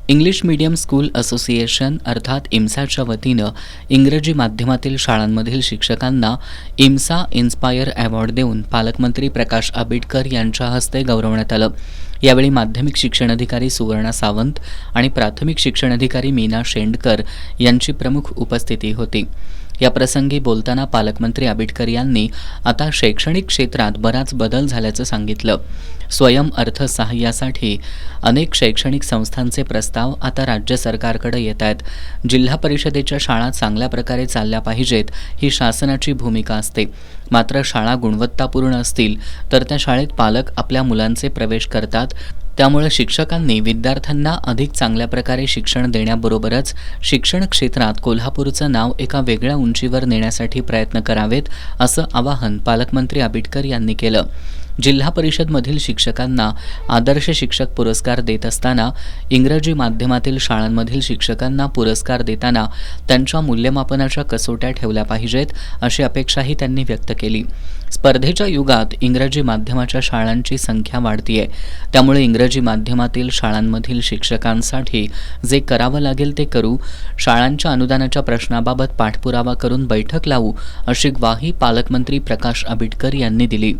English medium school association अर्थात इम्साच्या वतीनं इंग्रजी माध्यमातील शाळांमधील शिक्षकांना इम्सा इन्स्पायर अवॉर्ड देऊन पालकमंत्री प्रकाश आंबेडकर यांच्या हस्ते गौरवण्यात आलं। यावेळी माध्यमिक शिक्षण अधिकारी सुवर्णा सावंत आणि प्राथमिक शिक्षण अधिकारी मीना शेंडकर यांची प्रमुख उपस्थिती होती। या प्रसंगी बोलताना पालकमंत्री आंबेडकर यांनी आता शैक्षणिक क्षेत्रात बराच बदल झाल्याचं सांगितलं। स्वयं अर्थसहाय्यासाठी अनेक शैक्षणिक संस्थांचे प्रस्ताव आता राज्य सरकारकडे येत आहेत। जिल्हा परिषदेच्या शाळा चांगल्या प्रकारे चालल्या पाहिजेत ही शासनाची भूमिका असते। मात्र शाळा गुणवत्तापूर्ण असतील तर त्या शाळेत पालक आपल्या मुलांचे प्रवेश करतात। त्यामुळे शिक्षकांनी विद्यार्थ्यांना अधिक चांगल्या प्रकारे शिक्षण देण्याबरोबरच शिक्षण क्षेत्रात कोल्हापूरचं नाव एका वेगळ्या उंचीवर नेण्यासाठी प्रयत्न करावेत असं आवाहन पालकमंत्री आंबेडकर यांनी केलं। जिल्हा परिषदमधील शिक्षकांना आदर्श शिक्षक पुरस्कार देत असताना इंग्रजी माध्यमातील शाळांमधील शिक्षकांना पुरस्कार देताना त्यांच्या मूल्यमापनाच्या कसोट्या ठेवल्या पाहिजेत अशी अपेक्षाही त्यांनी व्यक्त केली। स्पर्धेच्या युगात इंग्रजी माध्यमाच्या शाळांची संख्या वाढतीये, त्यामुळे इंग्रजी माध्यमातील शाळांमधील शिक्षकांसाठी जे करावं लागेल ते करू, शाळांच्या अनुदानाच्या प्रश्नाबाबत पाठपुरावा करून बैठक लावू अशी ग्वाही पालकमंत्री प्रकाश आंबेडकर यांनी दिली।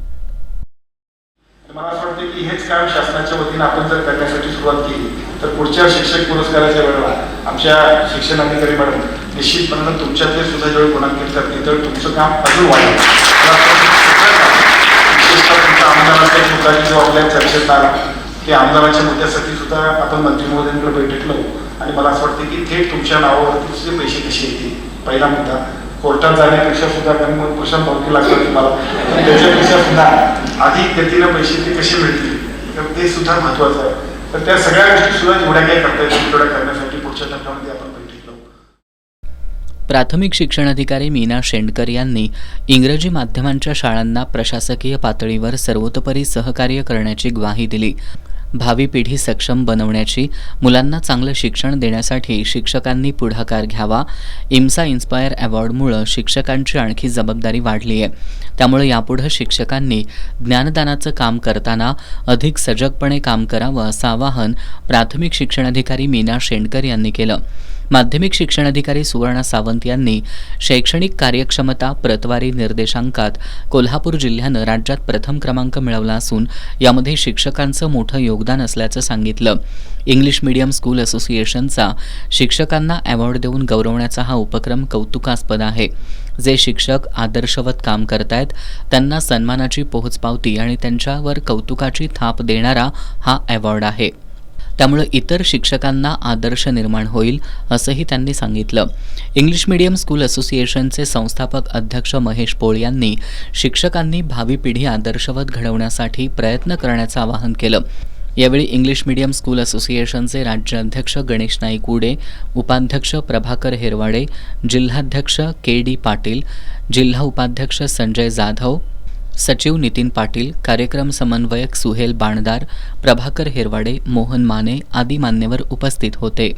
मला असं वाटतं की हेच काम शासनाच्या वतीनं आपण जर करण्यासाठी सुरुवात केली तर पुढच्या शिक्षक पुरस्काराच्या वेळेला आमच्या शिक्षण अधिकारी मॅडम निश्चितपणे तुमच्यातले सुद्धा जेवढे गुणांकित करतील तर तुमचं काम अजून वाढेल। विशेषतः तुमच्या आमदाराच्या मुद्द्याची जो आपल्या चर्चेत आला ते आमदाराच्या मुद्द्यासाठी सुद्धा आपण मंत्री महोदयांकडे बैठकलो आणि मला असं वाटतं की थेट तुमच्या नावावरती पैसे कसे येतील पहिला मुद्दा। कोर्टात जाण्यापेक्षा सुद्धा कारण मग प्रशांत भावकी लागतात तुम्हाला त्याच्यापेक्षा सुद्धा अधिक गतीनं पैसे ते कसे मिळतील तर ते सुद्धा महत्त्वाचं आहे। तर त्या सगळ्या गोष्टी सुद्धा जेवढ्या काही करता येतील तेवढ्या करण्यासाठी पुढच्या टप्प्यामध्ये आपण बैठक लावू। प्राथमिक शिक्षण अधिकारी मीना शेंडकर यांनी इंग्रजी माध्यमांच्या शाळांना प्रशासकीय पातळीवर सर्वतोपरी सहकार्य करण्याची ग्वाही दिली। भावी पिढी सक्षम बनवण्याची, मुलांना चांगलं शिक्षण देण्यासाठी शिक्षकांनी पुढाकार घ्यावा। इम्सा इन्स्पायर अवॉर्डमुळे शिक्षकांची आणखी जबाबदारी वाढली आहे, त्यामुळे यापुढे शिक्षकांनी ज्ञानदानाचं काम करताना अधिक सजगपणे काम करावं असं आवाहन प्राथमिक शिक्षण अधिकारी मीना शेंडकर यांनी केलं। माध्यमिक शिक्षण अधिकारी सुवर्णा सावंत यांनी शैक्षणिक कार्यक्षमता प्रतवारी निर्देशांकात कोल्हापूर जिल्ह्यानं राज्यात प्रथम क्रमांक मिळवला असून यामध्ये शिक्षकांचं मोठं योगदान असल्याचं सांगितलं। इंग्लिश मीडियम स्कूल असोसिएशनचा शिक्षकांना अवॉर्ड देऊन गौरवण्याचा हा उपक्रम कौतुकास्पद आहे। जे शिक्षक आदर्शवत काम करतायत त्यांना सन्मानाची पोहोचपावती आणि त्यांच्यावर कौतुकाची थाप देणारा हा अवॉर्ड आहे, त्यामुळे इतर शिक्षकांना आदर्श निर्माण होईल असंही त्यांनी सांगितलं। इंग्लिश मीडियम स्कूल असोसिएशनचे संस्थापक अध्यक्ष महेश पोळ यांनी शिक्षकांनी भावी पिढी आदर्शवत घडवण्यासाठी प्रयत्न करण्याचं आवाहन केलं। यावेळी इंग्लिश मीडियम स्कूल असोसिएशनचे राज्य अध्यक्ष गणेश नाईक उडे, उपाध्यक्ष प्रभाकर हेरवाडे, जिल्हाध्यक्ष के.डी. पाटील, जिल्हा उपाध्यक्ष संजय जाधव, सचिव नितीन पाटील, कार्यक्रम समन्वयक सुहेल बाणदार, प्रभाकर हेरवाडे, मोहन माने आदी मान्यवर उपस्थित होते।